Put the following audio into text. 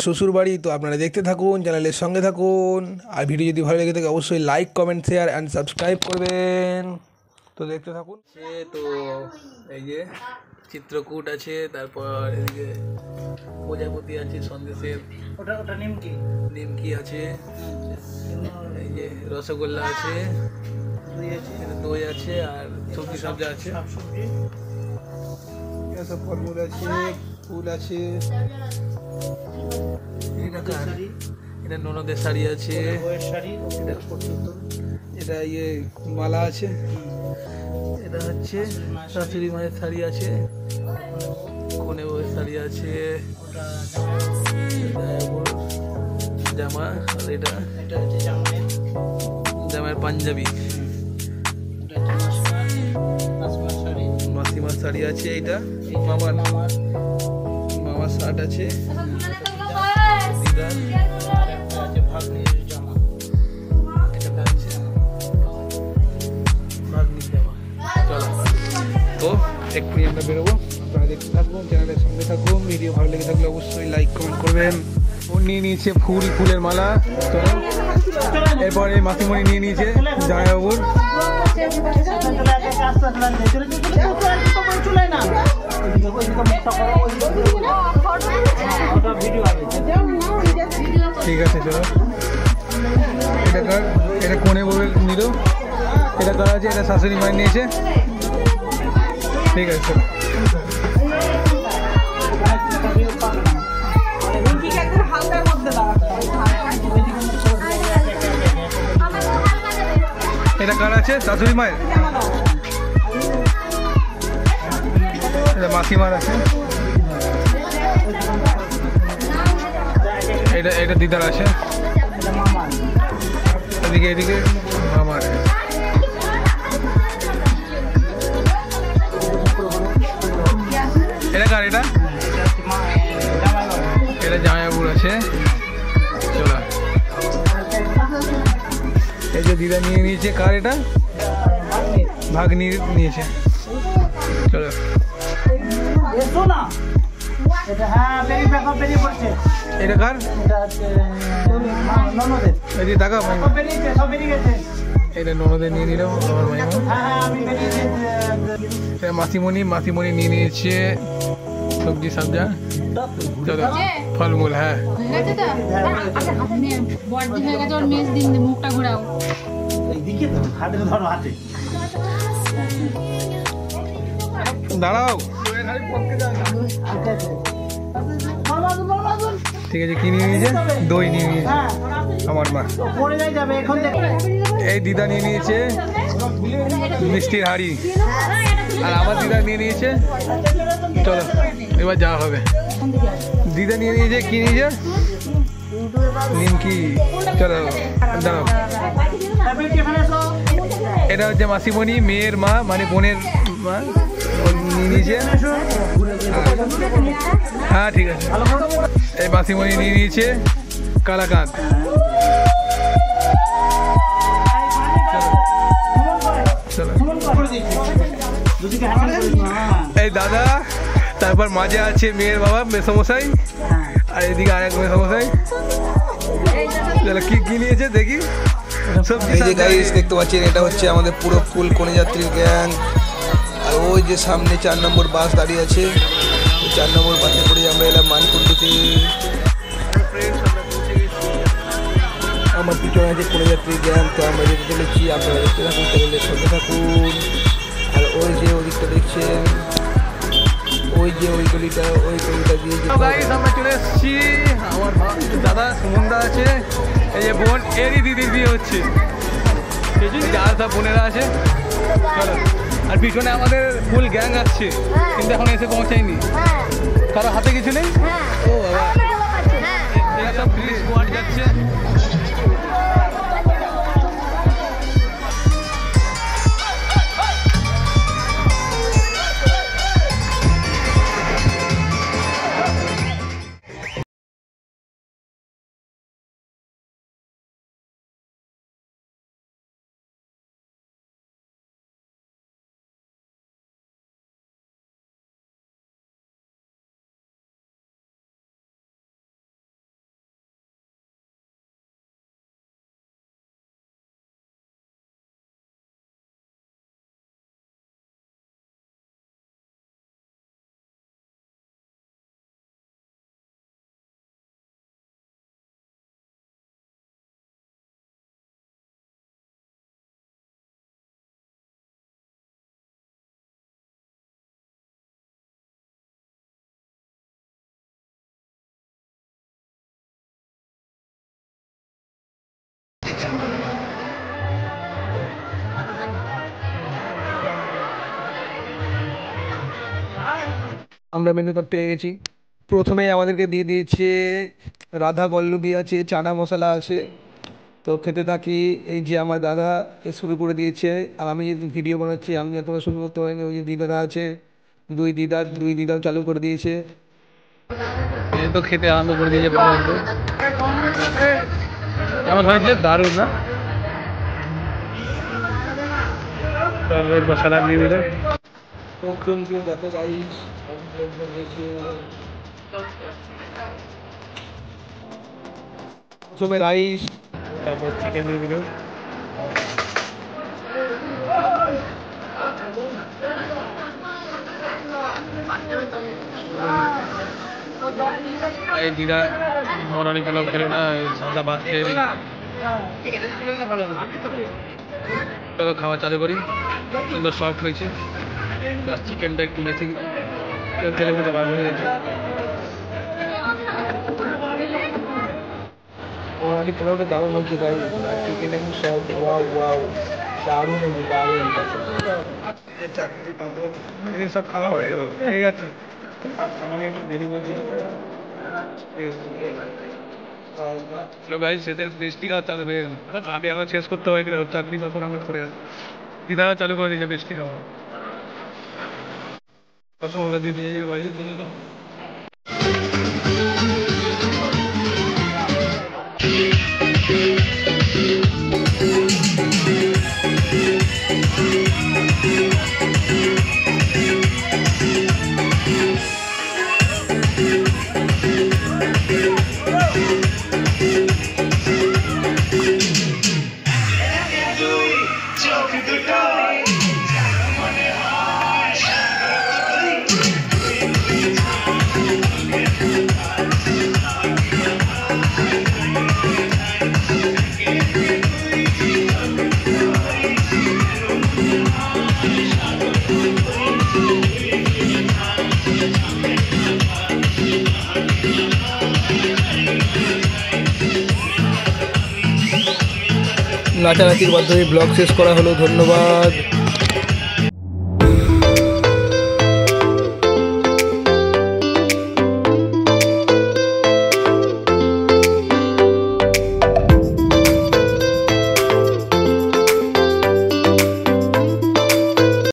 শ্বশুর বাড়ি। তো আপনারা দেখতে থাকুন, চ্যানেলের সঙ্গে থাকুন। আর ভিডিও যদি ভালো লেগে থাকে অবশ্যই like, comment, share and subscribe করবেন। তো দেখতে থাকুন। তো এই যে চিত্রকূট আছে, তারপর এদিকে প্রজাপতি আছে, সন্দেশের ওটা নিমকি নিমকি আছে, এই যে রসগোল্লা আছে, দই আছে, আর সবজি সবজি আছে, সবজি এসব ফলমূল আছে, ফুল আছে। এটা ননদের শাড়ি আছে, এটা ইয়ে মালা আছে, এটা হচ্ছে শাশুড়ি মায়ের শাড়ি আছে, কনে বউয়ের শাড়ি আছে, জামা, আর এটা হচ্ছে জামার পাঞ্জাবি, মাসিমার শাড়ি আছে, এইটা মামার শার্ট আছে, ভাগ্নির জামা, এটা হচ্ছে ভাগ্নির জামা। চলো, তো এক্ষুনি আমরা বেরোবো। আপনারা দেখতে থাকুন, চ্যানেলের সঙ্গে থাকুন। ভিডিও ভালো লেগে থাকলে অবশ্যই লাইক, কমেন্ট করবেন। ও নিয়ে নিয়েছে ফুলের মালা। চলো, এরপরে মাসিমণি নিয়ে নিয়েছে জামাইবাবুর। ঠিক আছে, চলো। এটা কোনে বউয়ের নিল, এটা কার আছে, এটা শাশুড়ি মায়ের নিয়েছে। ঠিক আছে, চলো। এটা কার আছে, শাশুড়ি মায়ের, এটা মাসিমার আছে, এটা দিদার আছে, এদিকে মামার। এটা কার, এটা জামাইবাবুর আছে। চলো, এই যে দিদা নিয়ে নিয়েছে, কার এটা, ভাগ্নি নিয়েছে। চলো, এটা কার, এটা ননদের নিয়ে নিল আমার মাইমা। এটা মাসিমণি নিয়ে নিয়েছে সবজি সবজা। চলো, ফলমূল। হ্যাঁ, মুখটা ঘোরাও, দাঁড়াও। ঠিক আছে, কি নিয়ে নিয়েছে, দই নিয়ে নিয়েছে আমার মা। এই দিদা নিয়ে নিয়েছে মিষ্টির হাঁড়ি, আর আমার দিদা নিয়ে নিয়েছে। চলো, এবার যাওয়া হবে। দিদা নিয়ে নিয়েছে, কি নিয়েছে, নিমকি। চলো, দাঁড়াও। এটা হচ্ছে মাসিমণি, মেয়ের মা, মানে বোনের মা, নিয়ে নিয়েছে। হ্যাঁ, ঠিক আছে। এই মাসিমণি নিয়ে নিয়েছে কালাকাঁদ। এই দাদা, তারপর মাঝে আছে মেয়ের বাবা মেসমশাই, আর এদিকে আর এক মেসমশাই। কি নিয়েছে দেখি। এই যে গাইস দেখতে পাচ্ছেন, এটা হচ্ছে আমাদের পুরো ফুল কনে যাত্রীর গ্যাং। আর ওই যে সামনে 4 নম্বর বাস দাঁড়িয়ে আছে, 4 নম্বর বাসে করে আমরা এলাম মানকুণ্ডুতে। আমার পিছনে আছে কনে যাত্রীর গ্যাং। তো আমরা যেতে চলেছি, আপনারা দেখতে থাকুন, চ্যানেলের সঙ্গে থাকুন। আর ওই যে ওদিকটা দেখছেন, ওই গলিটা দিয়ে আমরা চলে এসেছি। আমার দাদা সুমনদা আছে, এই যে বোন, এরই দিদির বিয়ে হচ্ছে, আর সব বোনেরা আছে। চলো, আর পিছনে আমাদের ফুল গ্যাং আসছে, কিন্তু এখন এসে পৌঁছায়নি। কারো হাতে কিছু নেই। ও বাবা, এরা সব স্কোয়াড যাচ্ছে। আমরা মেনু কার্ড পেয়ে গেছি। প্রথমেই আমাদেরকে দিয়ে দিয়েছে রাধা বল্লভী আছে, চানা মশলা আছে। তো খেতে থাকি। এই যে আমার দাদা শুরু করে দিয়েছে, আর আমি যে ভিডিও বানাচ্ছি আমি যত শুরু করতে পারিনি, ওই যে দিদারা আছে, দুই দিদাও চালু করে দিয়েছে। এই তো খেতে আরম্ভ করে দিয়েছে বন্ধু। কেমন হয়েছে? দারুণ না? মশলা দিয়ে দিলে দেখো গাইস, প্রথমে রাইস, তারপর চিকেন দিয়ে দিল। এই দিদা মরানি পোলাও খেলে না, সাদা ভাত খেয়ে খাওয়া চালু করি। সুন্দর সফট হয়েছে, চিকেনটা একটু বেশি তেলের মধ্যে বার হয়ে গেছে। মরানি পোলাওটা দারুণ হচ্ছে, তাই চিকেন একটু সফট। ওয়াও ওয়াও, দারুণ হয়েছে, দারুণ। চাকরি পাবো, সব খাওয়া হয়ে গেল, ঠিক আছে। আমাকে একটু দেরি বলছি। বৃষ্টি চালু হয়ে গেল, আমি এখন শেষ করতে হয় চাকরি তখন আমার করে দিদা চালু করে দিয়েছে বৃষ্টি খাওয়া। কত দিদি বাড়িতে দিয়ে দাও। নাচানাচির মাধ্যমে ব্লগ শেষ করা হলো। ধন্যবাদ।